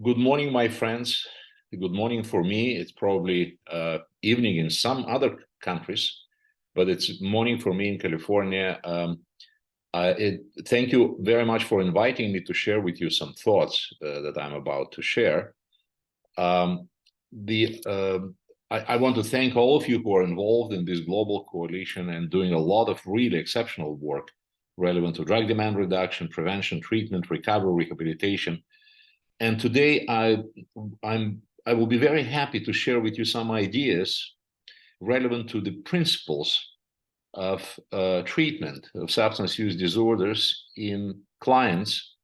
Good morning, my friends. Good morning for me. It's probably evening in some other countries, but it's morning for me in California. Thank you very much for inviting me to share with you some thoughts that I'm about to share. Um, the I want to thank all of you who are involved in this global coalition and doing a lot of really exceptional work relevant to drug demand reduction, prevention, treatment, recovery, rehabilitation. And today I will be very happy to share with you some ideas relevant to the principles of treatment of substance use disorders in clients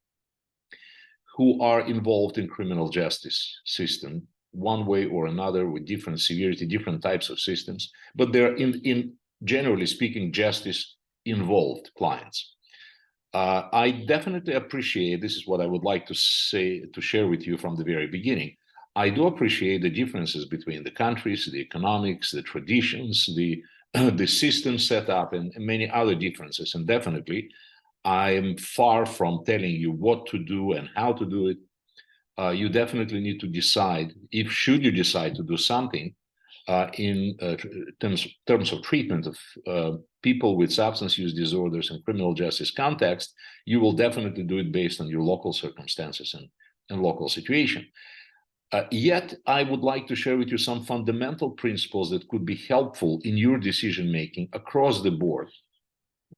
who are involved in criminal justice system one way or another with different severity, different types of systems, but they're in generally speaking, justice involved clients. I definitely appreciate, this is what I would like to say, to share with you from the very beginning. I do appreciate the differences between the countries, the economics, the traditions, the system set up, and many other differences. And definitely, I am far from telling you what to do and how to do it. You definitely need to decide, if should you decide to do something, in terms of treatment of people with substance use disorders in criminal justice context, you will definitely do it based on your local circumstances and local situation. Yet, I would like to share with you some fundamental principles that could be helpful in your decision-making across the board.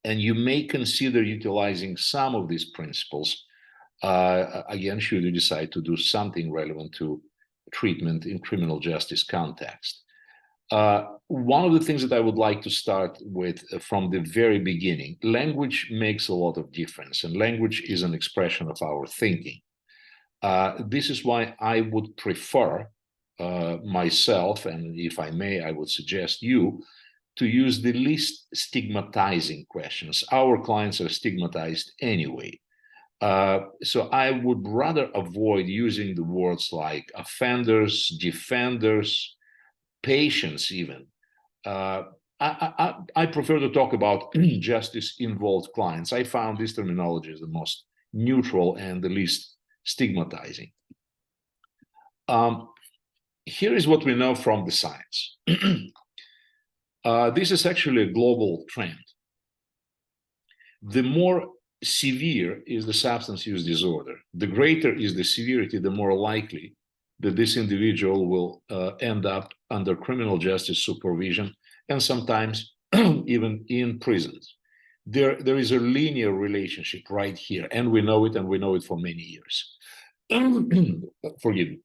And you may consider utilizing some of these principles, again, should you decide to do something relevant to treatment in criminal justice context. One of the things that I would like to start with from the very beginning, language makes a lot of difference, and language is an expression of our thinking. This is why I would prefer myself, and if I may, I would suggest you, to use the least stigmatizing questions. Our clients are stigmatized anyway. So I would rather avoid using the words like offenders, defenders, patients even. I prefer to talk about justice-involved clients. I found this terminology is the most neutral and the least stigmatizing. Here is what we know from the science. This is actually a global trend. The more severe is the substance use disorder, the greater is the severity, the more likely that this individual will end up under criminal justice supervision and sometimes even in prisons. There is a linear relationship right here, and we know it, and we know it for many years. Forgive me.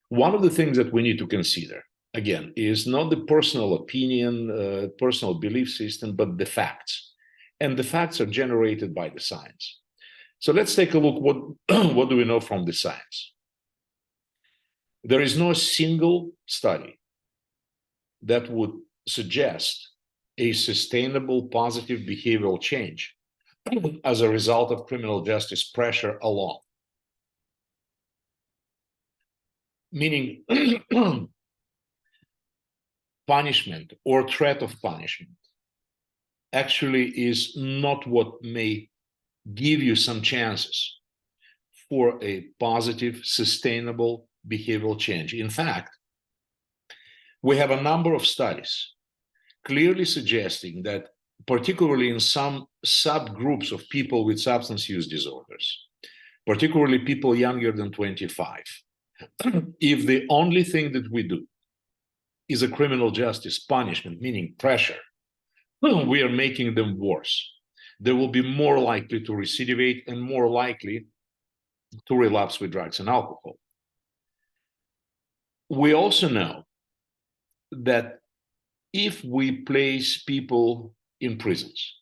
One of the things that we need to consider, again, is not the personal opinion, personal belief system, but the facts. And the facts are generated by the science. So let's take a look, what do we know from the science? There is no single study that would suggest a sustainable positive behavioral change as a result of criminal justice pressure alone. Meaning punishment or threat of punishment actually is not what may give you some chances for a positive, sustainable behavioral change. In fact, we have a number of studies clearly suggesting that, particularly in some subgroups of people with substance use disorders, particularly people younger than 25, if the only thing that we do is a criminal justice punishment, meaning pressure, we are making them worse. They will be more likely to recidivate and more likely to relapse with drugs and alcohol. We also know that if we place people in prisons,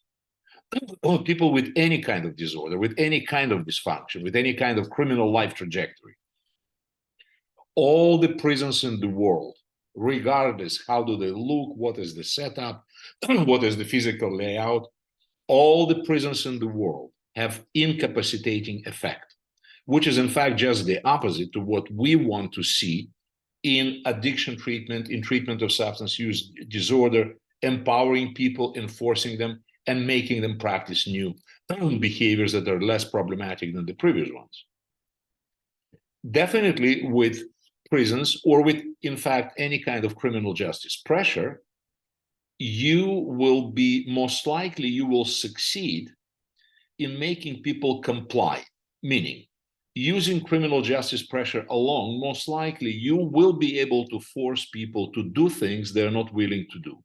or people with any kind of disorder, with any kind of dysfunction, with any kind of criminal life trajectory, all the prisons in the world, regardless how do they look, what is the setup, what is the physical layout, all the prisons in the world have incapacitating effect, which is in fact just the opposite to what we want to see in addiction treatment, in treatment of substance use disorder, empowering people, enforcing them, and making them practice new behaviors that are less problematic than the previous ones. definitely with prisons or with, in fact, any kind of criminal justice pressure, you will be most likely, you will succeed in making people comply, meaning using criminal justice pressure alone, most likely you will be able to force people to do things they're not willing to do.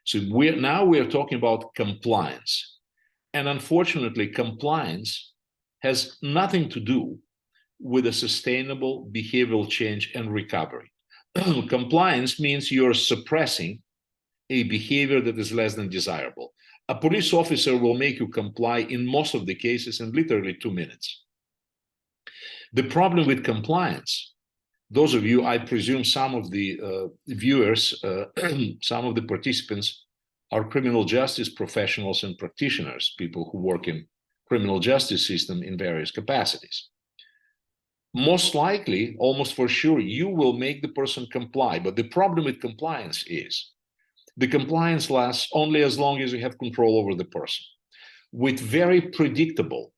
So we're talking about compliance. And unfortunately, compliance has nothing to do with a sustainable behavioral change and recovery. Compliance means you're suppressing a behavior that is less than desirable. A police officer will make you comply in most of the cases in literally 2 minutes. The problem with compliance, those of you, I presume some of the viewers, some of the participants are criminal justice professionals and practitioners, people who work in criminal justice system in various capacities. Most likely, almost for sure, you will make the person comply. But the problem with compliance is the compliance lasts only as long as you have control over the person, with very predictable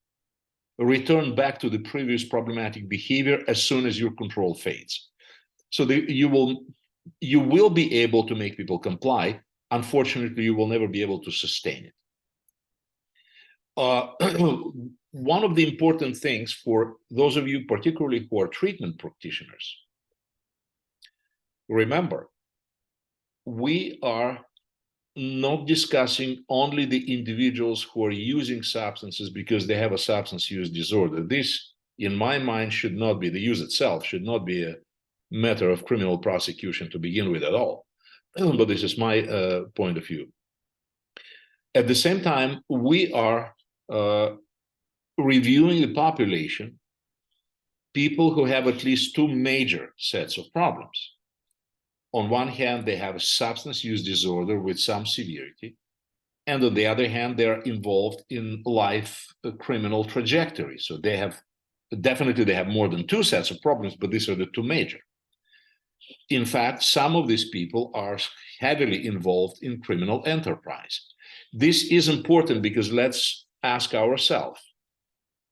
return back to the previous problematic behavior as soon as your control fades. So you will be able to make people comply. Unfortunately, you will never be able to sustain it. One of the important things for those of you, particularly who are treatment practitioners, remember, we are not discussing only the individuals who are using substances because they have a substance use disorder. This, in my mind, should not be, the use itself should not be a matter of criminal prosecution to begin with at all. But this is my point of view. At the same time, we are reviewing the population, people who have at least two major sets of problems. On one hand, they have a substance use disorder with some severity. And on the other hand, they're involved in life criminal trajectory. So they have more than two sets of problems, but these are the two major. In fact, some of these people are heavily involved in criminal enterprise. This is important because let's ask ourselves,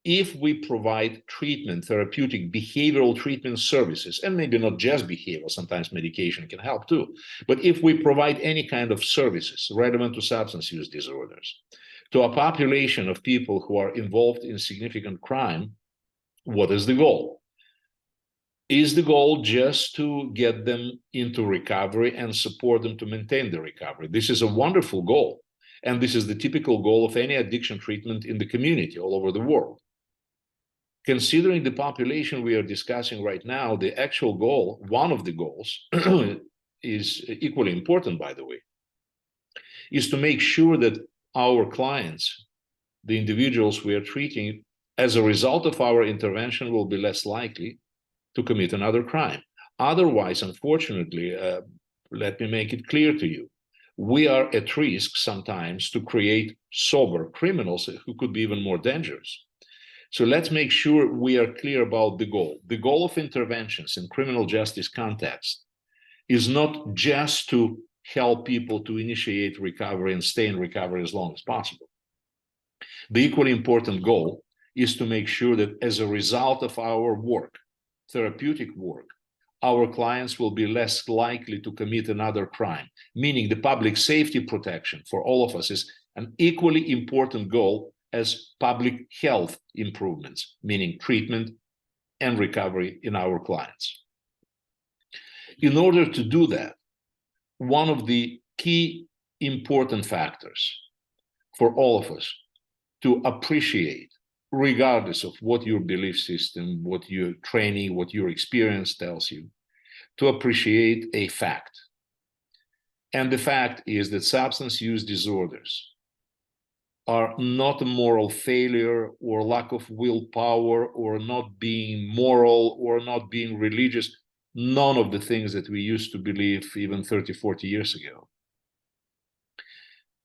if we provide treatment, therapeutic, behavioral treatment services, and maybe not just behavioral, sometimes medication can help too, but if we provide any kind of services relevant to substance use disorders to a population of people who are involved in significant crime, what is the goal? Is the goal just to get them into recovery and support them to maintain the recovery? This is a wonderful goal. And this is the typical goal of any addiction treatment in the community all over the world. Considering the population we are discussing right now, the actual goal, one of the goals, is equally important, by the way, is to make sure that our clients, the individuals we are treating, as a result of our intervention, will be less likely to commit another crime. Otherwise, unfortunately, let me make it clear to you, we are at risk sometimes to create sober criminals who could be even more dangerous. So let's make sure we are clear about the goal. The goal of interventions in criminal justice context is not just to help people to initiate recovery and stay in recovery as long as possible. The equally important goal is to make sure that as a result of our work, therapeutic work, our clients will be less likely to commit another crime, meaning the public safety protection for all of us is an equally important goal as public health improvements, meaning treatment and recovery in our clients. In order to do that, one of the key important factors for all of us to appreciate, regardless of what your belief system, what your training, what your experience tells you, to appreciate a fact. And the fact is that substance use disorders are not a moral failure or lack of willpower or not being moral or not being religious, none of the things that we used to believe even 30, 40 years ago.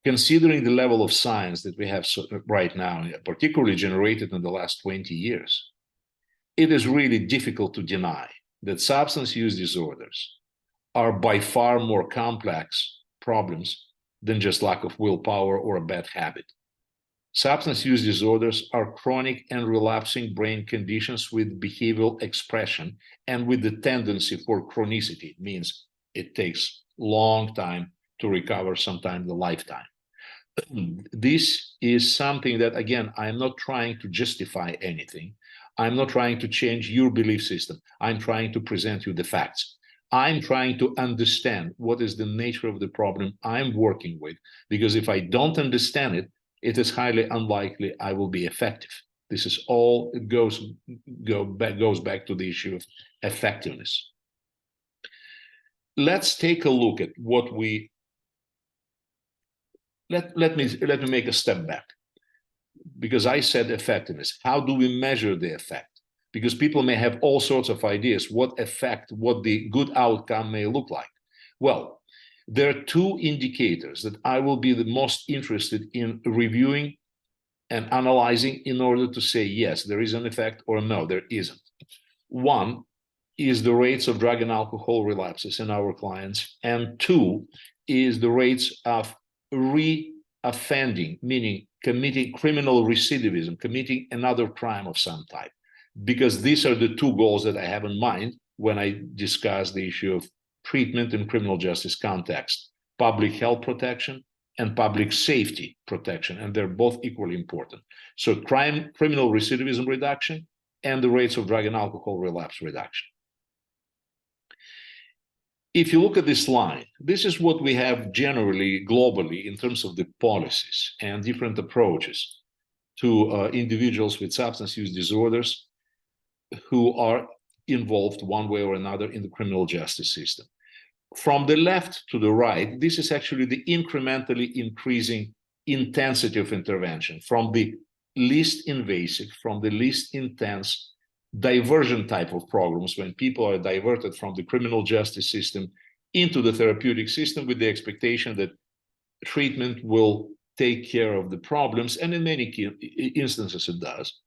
Considering the level of science that we have right now, particularly generated in the last 20 years, it is really difficult to deny that substance use disorders are by far more complex problems than just lack of willpower or a bad habit. Substance use disorders are chronic and relapsing brain conditions with behavioral expression and with the tendency for chronicity. It means it takes long time to recover, sometimes a lifetime. This is something that, again, I'm not trying to justify anything. I'm not trying to change your belief system. I'm trying to present you the facts. I'm trying to understand what is the nature of the problem I'm working with, because if I don't understand it, it is highly unlikely I will be effective. This is all, it goes back to the issue of effectiveness. Let's take a look at what we, let me make a step back, because I said effectiveness. How do we measure the effect? Because people may have all sorts of ideas what effect, what the good outcome may look like. Well, there are two indicators that I will be the most interested in reviewing and analyzing in order to say, yes, there is an effect, or no, there isn't. One is the rates of drug and alcohol relapses in our clients, and two is the rates of re-offending, meaning committing criminal recidivism, committing another crime of some type. Because these are the two goals that I have in mind when I discuss the issue of treatment in criminal justice context: public health protection and public safety protection, and they're both equally important. So criminal recidivism reduction and the rates of drug and alcohol relapse reduction. If you look at this line, this is what we have generally globally in terms of the policies and different approaches to individuals with substance use disorders who are involved one way or another in the criminal justice system. From the left to the right, this is actually the incrementally increasing intensity of intervention, from the least invasive, from the least intense diversion type of programs, when people are diverted from the criminal justice system into the therapeutic system with the expectation that treatment will take care of the problems, and in many instances it does,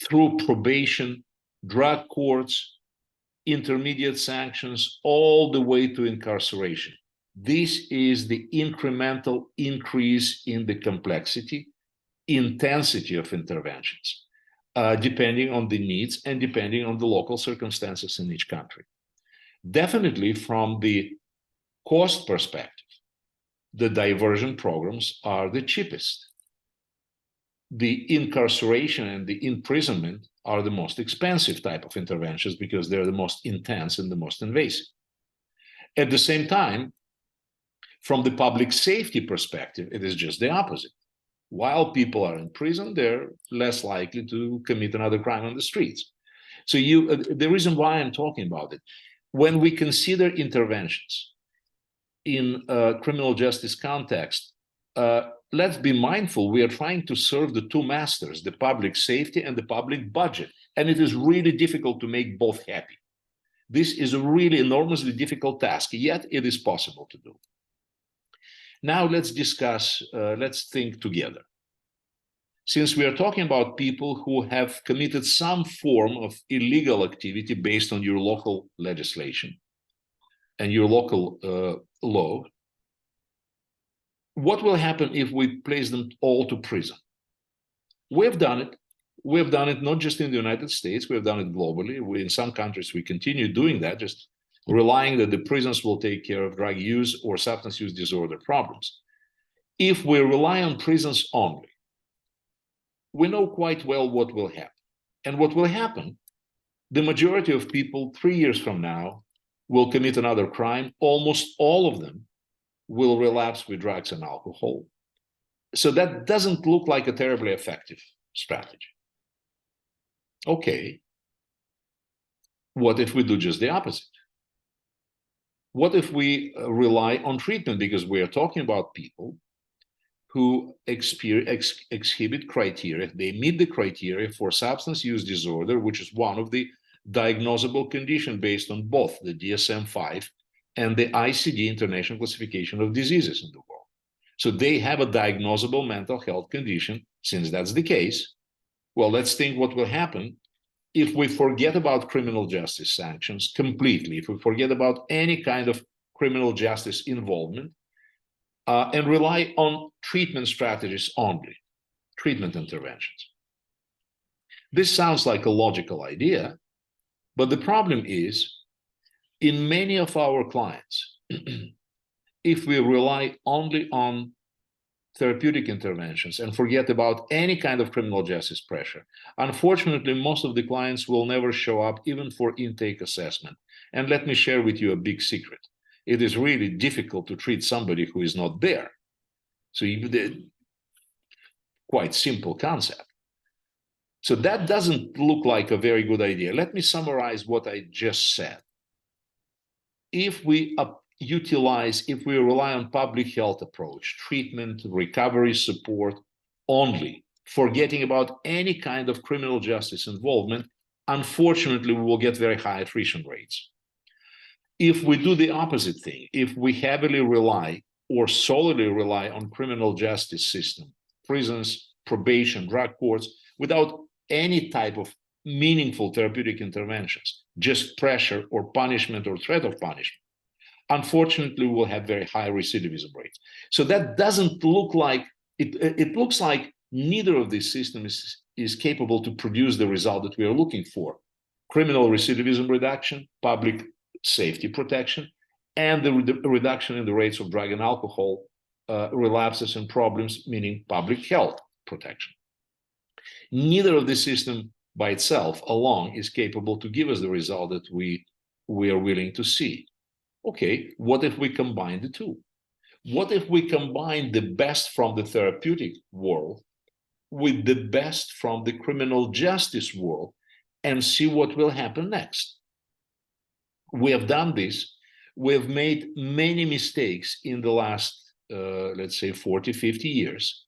through probation, drug courts, intermediate sanctions, all the way to incarceration. This is the incremental increase in the complexity, intensity of interventions, depending on the needs and depending on the local circumstances in each country. Definitely from the cost perspective, the diversion programs are the cheapest. The incarceration and the imprisonment are the most expensive type of interventions because they're the most intense and the most invasive. At the same time, from the public safety perspective, it is just the opposite. While people are in prison, they're less likely to commit another crime on the streets. So the reason why I'm talking about it, when we consider interventions in a criminal justice context, let's be mindful, we are trying to serve the two masters, the public safety and the public budget. And it is really difficult to make both happy. This is a really enormously difficult task, yet it is possible to do. Now let's discuss, let's think together. Since we are talking about people who have committed some form of illegal activity based on your local legislation and your local law, what will happen if we place them all to prison? We've done it. We've done it not just in the United States, we've done it globally. In some countries, we continue doing that, just relying that the prisons will take care of drug use or substance use disorder problems. If we rely on prisons only, we know quite well what will happen. And what will happen, the majority of people 3 years from now will commit another crime. Almost all of them will relapse with drugs and alcohol. So that doesn't look like a terribly effective strategy. Okay, what if we do just the opposite? What if we rely on treatment? Because we are talking about people who exhibit criteria, they meet the criteria for substance use disorder, which is one of the diagnosable conditions based on both the DSM-5 and the ICD, International Classification of Diseases in the world. So they have a diagnosable mental health condition. Since that's the case, well, let's think what will happen if we forget about criminal justice sanctions completely, if we forget about any kind of criminal justice involvement, and rely on treatment strategies only, treatment interventions. This sounds like a logical idea, but the problem is, in many of our clients, if we rely only on therapeutic interventions and forget about any kind of criminal justice pressure, unfortunately, most of the clients will never show up even for intake assessment. And let me share with you a big secret. It is really difficult to treat somebody who is not there. So quite simple concept. So that doesn't look like a very good idea. Let me summarize what I just said. If we rely on public health approach, treatment, recovery support only, forgetting about any kind of criminal justice involvement, unfortunately, we will get very high attrition rates. If we do the opposite thing, if we heavily rely or solely rely on criminal justice system, prisons, probation, drug courts, without any type of meaningful therapeutic interventions, just pressure or punishment or threat of punishment, unfortunately, we'll have very high recidivism rates. So that doesn't look like, it looks like neither of these systems is capable to produce the result that we are looking for. Criminal recidivism reduction, public safety protection, and the reduction in the rates of drug and alcohol relapses and problems, meaning public health protection. Neither of the system by itself alone is capable to give us the result that we are willing to see. Okay, what if we combine the two? What if we combine the best from the therapeutic world with the best from the criminal justice world and see what will happen next? We have done this. We have made many mistakes in the last, let's say, 40, 50 years.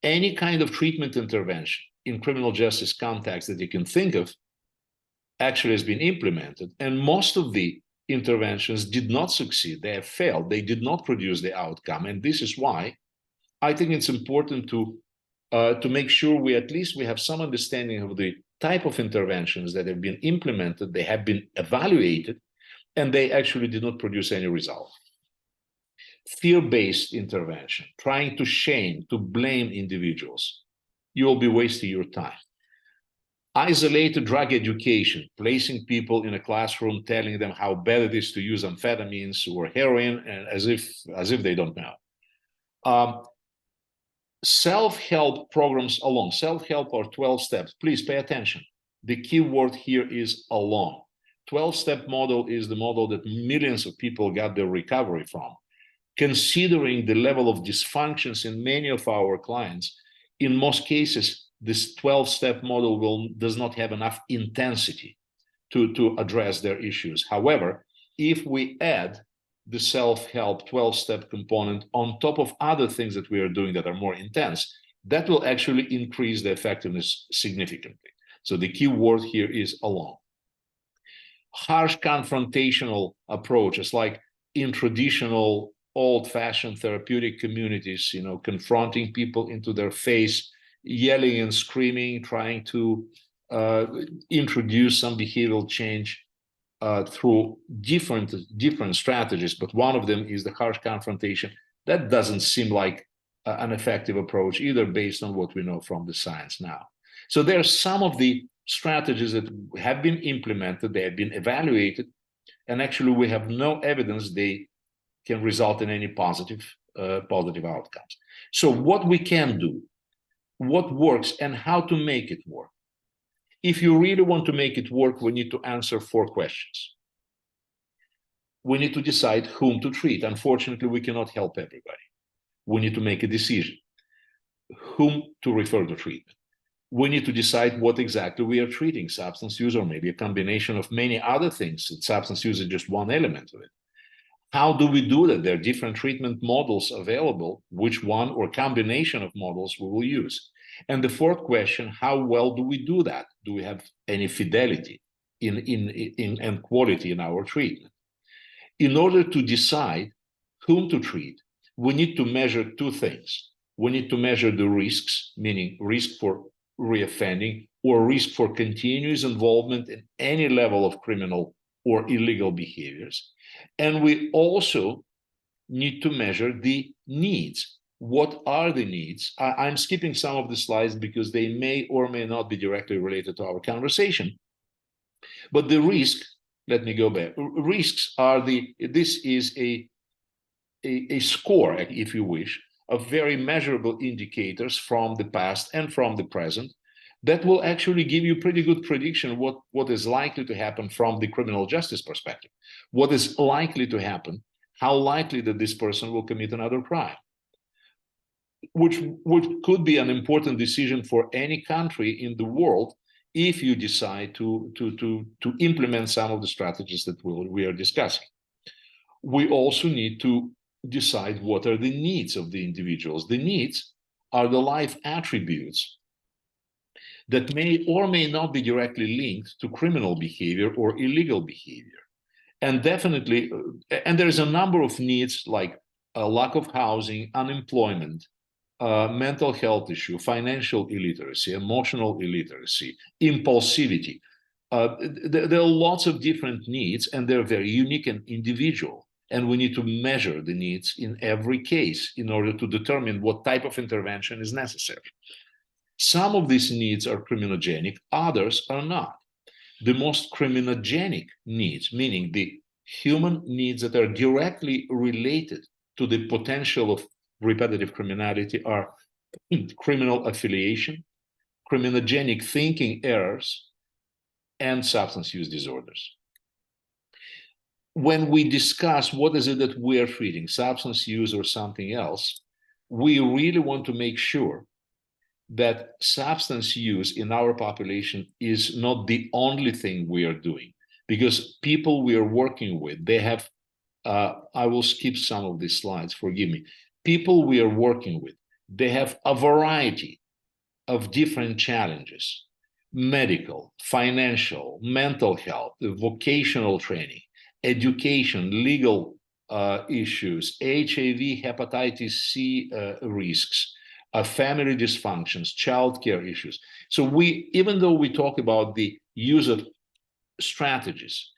Any kind of treatment intervention in criminal justice context that you can think of actually has been implemented, and most of the interventions did not succeed. They have failed. They did not produce the outcome, and this is why I think it's important to make sure we have some understanding of the type of interventions that have been implemented. They have been evaluated, and they actually did not produce any result. Fear-based intervention, trying to shame, to blame individuals, you will be wasting your time. Isolated drug education, placing people in a classroom, telling them how bad it is to use amphetamines or heroin, and as if they don't know. Self-help programs alone. Self-help are 12 steps. Please pay attention. The key word here is alone. 12-step model is the model that millions of people got their recovery from. Considering the level of dysfunctions in many of our clients, in most cases, this 12-step model does not have enough intensity to address their issues. However, if we add the self-help 12-step component on top of other things that we are doing that are more intense, that will actually increase the effectiveness significantly. So the key word here is alone. Harsh confrontational approaches, like in traditional old-fashioned therapeutic communities, confronting people into their face, yelling and screaming, trying to introduce some behavioral change through different strategies, but one of them is the harsh confrontation. That doesn't seem like an effective approach either, based on what we know from the science now. So there are some of the strategies that have been implemented, they have been evaluated, and actually we have no evidence they can result in any positive outcomes. So what we can do, what works, and how to make it work. If you really want to make it work, we need to answer 4 questions. We need to decide whom to treat. Unfortunately, we cannot help everybody. We need to make a decision whom to refer to treatment. We need to decide what exactly we are treating, substance use, or maybe a combination of many other things. Substance use is just one element of it. How do we do that? There are different treatment models available. Which one or combination of models we will use? And the 4th question, how well do we do that? Do we have any fidelity and quality in our treatment? In order to decide whom to treat, we need to measure 2 things. We need to measure the risks, meaning risk for reoffending or risk for continuous involvement in any level of criminal or illegal behaviors. And we also need to measure the needs. What are the needs? I'm skipping some of the slides because they may or may not be directly related to our conversation. But the risk, let me go back. Risks are this is a score, if you wish, of very measurable indicators from the past and from the present that will actually give you pretty good prediction what is likely to happen from the criminal justice perspective. What is likely to happen, how likely that this person will commit another crime, which could be an important decision for any country in the world if you decide to implement some of the strategies that we are discussing. We also need to decide what are the needs of the individuals. The needs are the life attributes that may or may not be directly linked to criminal behavior or illegal behavior. And definitely, and there's a number of needs like a lack of housing, unemployment, mental health issue, financial illiteracy, emotional illiteracy, impulsivity. There are lots of different needs, and they're very unique and individual. And we need to measure the needs in every case in order to determine what type of intervention is necessary. Some of these needs are criminogenic, others are not. The most criminogenic needs, meaning the human needs that are directly related to the potential of repetitive criminality, are criminal affiliation, criminogenic thinking errors, and substance use disorders. When we discuss what is it that we are treating, substance use or something else, we really want to make sure that substance use in our population is not the only thing we are doing, because people we are working with, they have, I will skip some of these slides, forgive me. People we are working with, they have a variety of different challenges: medical, financial, mental health, vocational training, education, legal issues, HIV, hepatitis C risks, family dysfunctions, childcare issues. So even though we talk about the use of strategies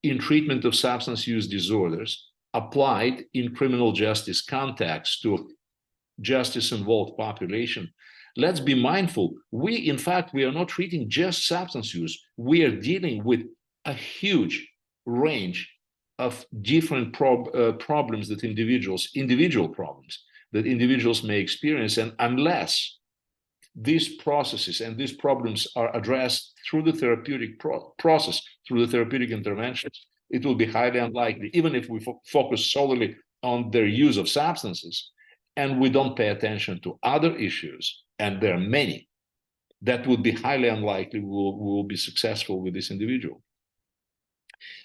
in treatment of substance use disorders applied in criminal justice context to justice-involved population, let's be mindful. In fact, we are not treating just substance use. We are dealing with a huge range of different problems that individual problems that individuals may experience. And unless these processes and these problems are addressed through the therapeutic process, through the therapeutic interventions, it will be highly unlikely, even if we focus solely on their use of substances, and we don't pay attention to other issues, and there are many, that would be highly unlikely we will be successful with this individual.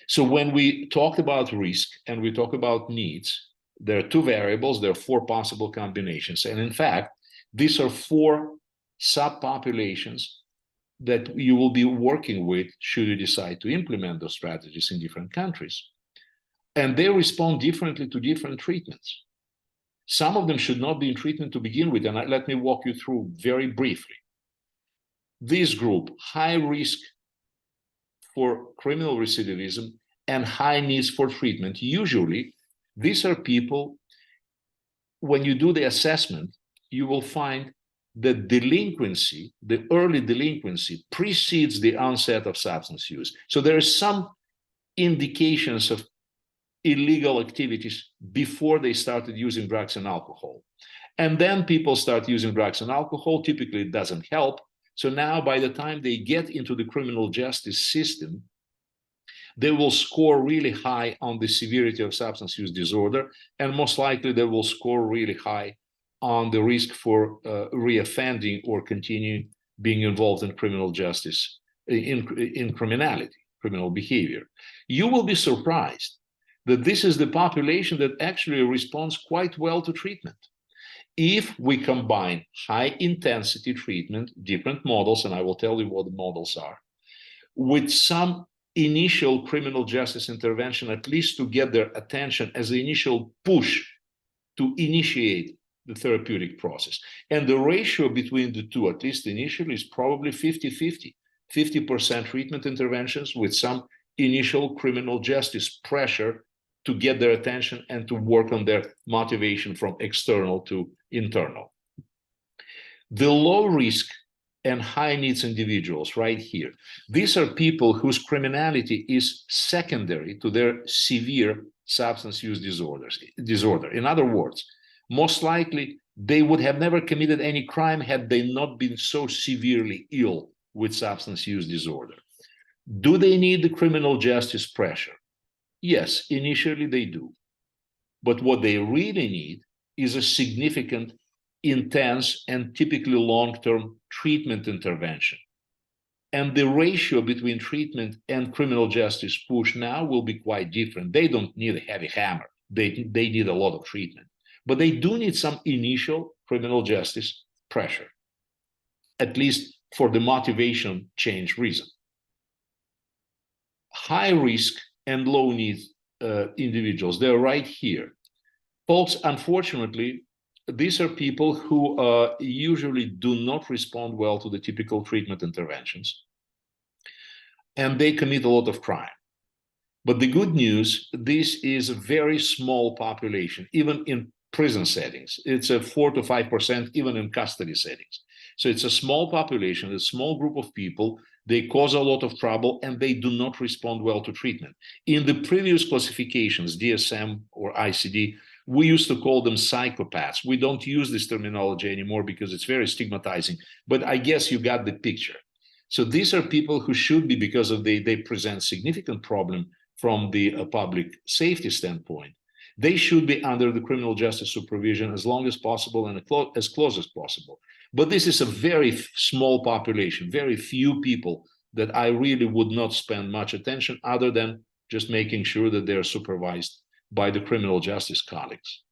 So when we talk about risk and we talk about needs, there are two variables, there are four possible combinations. And in fact, these are four subpopulations that you will be working with should you decide to implement those strategies in different countries. And they respond differently to different treatments. Some of them should not be in treatment to begin with, and let me walk you through very briefly. This group, high risk for criminal recidivism and high needs for treatment, usually these are people, when you do the assessment, you will find that delinquency, the early delinquency, precedes the onset of substance use. So there are some indications of illegal activities before they started using drugs and alcohol. And then people start using drugs and alcohol. Typically, it doesn't help. So now, by the time they get into the criminal justice system, they will score really high on the severity of substance use disorder, and most likely they will score really high on the risk for reoffending or continuing being involved in criminal justice, in criminality, criminal behavior. You will be surprised that this is the population that actually responds quite well to treatment. If we combine high intensity treatment, different models, and I will tell you what the models are, with some initial criminal justice intervention, at least to get their attention as the initial push to initiate the therapeutic process. And the ratio between the two, at least initially, is probably 50-50. 50% treatment interventions with some initial criminal justice pressure to get their attention and to work on their motivation from external to internal. The low risk and high needs individuals right here, these are people whose criminality is secondary to their severe substance use disorder. In other words, most likely they would have never committed any crime had they not been so severely ill with substance use disorder. Do they need the criminal justice pressure? Yes, initially they do. But what they really need is a significant, intense, and typically long-term treatment intervention. And the ratio between treatment and criminal justice push now will be quite different. They don't need a heavy hammer. They need a lot of treatment. But they do need some initial criminal justice pressure, at least for the motivation change reason. High risk and low need individuals, they're right here. Folks, unfortunately, these are people who usually do not respond well to the typical treatment interventions, and they commit a lot of crime. But the good news, this is a very small population, even in prison settings. It's a 4 to 5%, even in custody settings. So it's a small population, a small group of people. They cause a lot of trouble and they do not respond well to treatment. In the previous classifications, DSM or ICD, we used to call them psychopaths. We don't use this terminology anymore because it's very stigmatizing, but I guess you got the picture. So these are people who should be, because of they present significant problem from the public safety standpoint. They should be under the criminal justice supervision as long as possible and as close as possible. But this is a very small population, very few people that I really would not spend much attention other than just making sure that they're supervised by the criminal justice colleagues.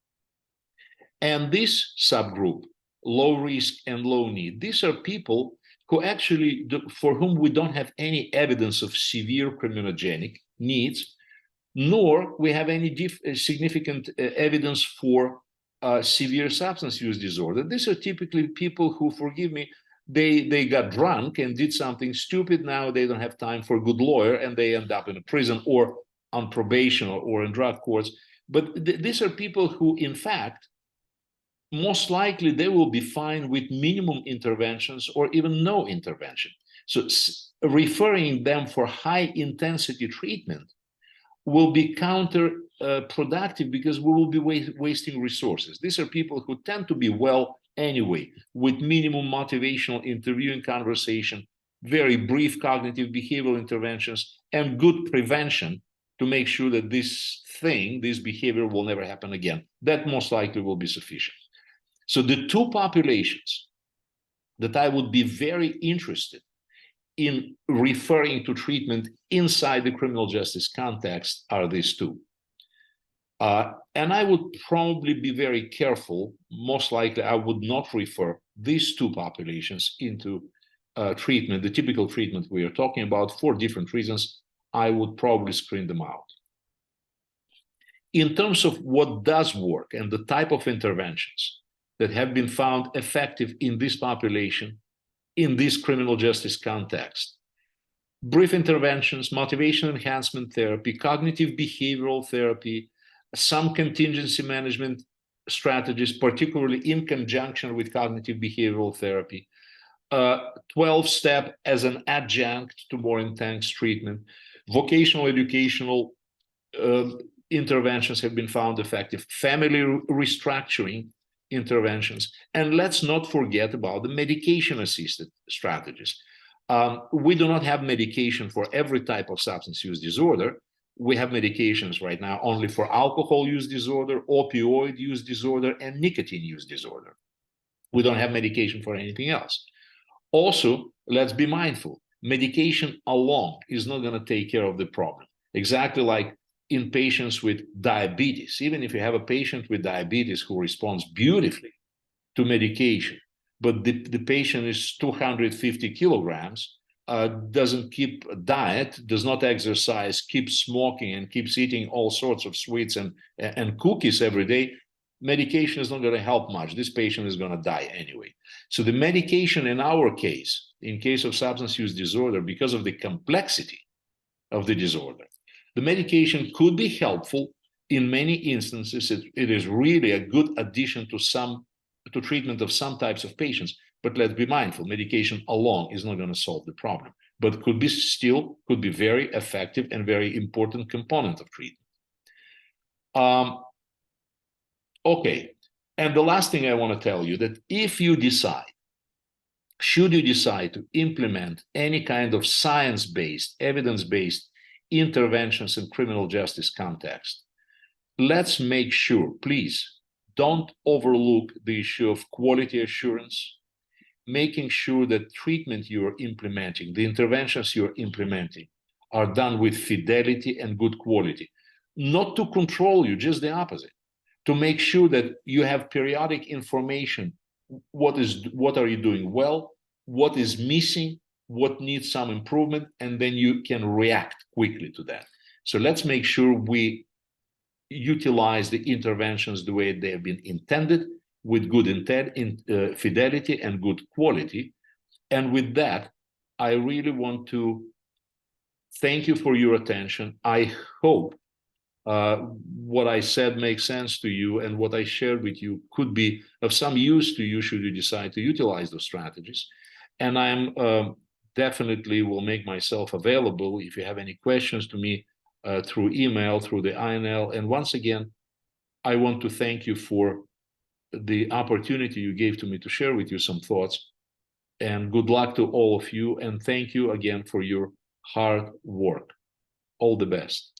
And this subgroup, low risk and low need, these are people who actually, for whom we don't have any evidence of severe criminogenic needs, nor we have any significant evidence for severe substance use disorder. These are typically people who, forgive me, they got drunk and did something stupid. Now they don't have time for a good lawyer and they end up in a prison or on probation or in drug courts. But these are people who, in fact, most likely they will be fine with minimum interventions or even no intervention. So referring them for high intensity treatment will be counterproductive because we will be wasting resources. These are people who tend to be well anyway, with minimum motivational interviewing conversation, very brief cognitive behavioral interventions, and good prevention to make sure that this behavior will never happen again. That most likely will be sufficient. So the two populations that I would be very interested in referring to treatment inside the criminal justice context are these two. And I would probably be very careful. Most likely, I would not refer these two populations into treatment, the typical treatment we are talking about, for different reasons. I would probably screen them out. In terms of what does work and the type of interventions that have been found effective in this population, in this criminal justice context, brief interventions, motivation enhancement therapy, cognitive behavioral therapy, some contingency management strategies, particularly in conjunction with cognitive behavioral therapy, 12-step as an adjunct to more intense treatment, vocational educational interventions have been found effective, family restructuring interventions, and let's not forget about the medication-assisted strategies. We do not have medication for every type of substance use disorder. We have medications right now only for alcohol use disorder, opioid use disorder, and nicotine use disorder. We don't have medication for anything else. Also, let's be mindful, medication alone is not going to take care of the problem. Exactly like in patients with diabetes. Even if you have a patient with diabetes who responds beautifully to medication, but the patient is 250 kilograms, doesn't keep a diet, does not exercise, keeps smoking, and keeps eating all sorts of sweets and cookies every day, medication is not going to help much. This patient is going to die anyway. So the medication in our case, in case of substance use disorder, because of the complexity of the disorder, the medication could be helpful in many instances, it is really a good addition to treatment of some types of patients. But let's be mindful, medication alone is not going to solve the problem, but could be very effective and very important component of treatment. Okay, and the last thing I want to tell you, that if you decide, should you decide to implement any kind of science-based, evidence-based interventions in criminal justice context, let's make sure, please, don't overlook the issue of quality assurance, making sure that treatment you're implementing, the interventions you're implementing, are done with fidelity and good quality. Not to control you, just the opposite. To make sure that you have periodic information. What are you doing well? What is missing? What needs some improvement? And then you can react quickly to that. So let's make sure we utilize the interventions the way they have been intended, with good fidelity and good quality. And with that, I really want to thank you for your attention. I hope what I said makes sense to you, and what I shared with you could be of some use to you should you decide to utilize those strategies. And I'm definitely will make myself available if you have any questions to me through email, through the INL. And once again, I want to thank you for the opportunity you gave to me to share with you some thoughts. And good luck to all of you. And thank you again for your hard work. All the best.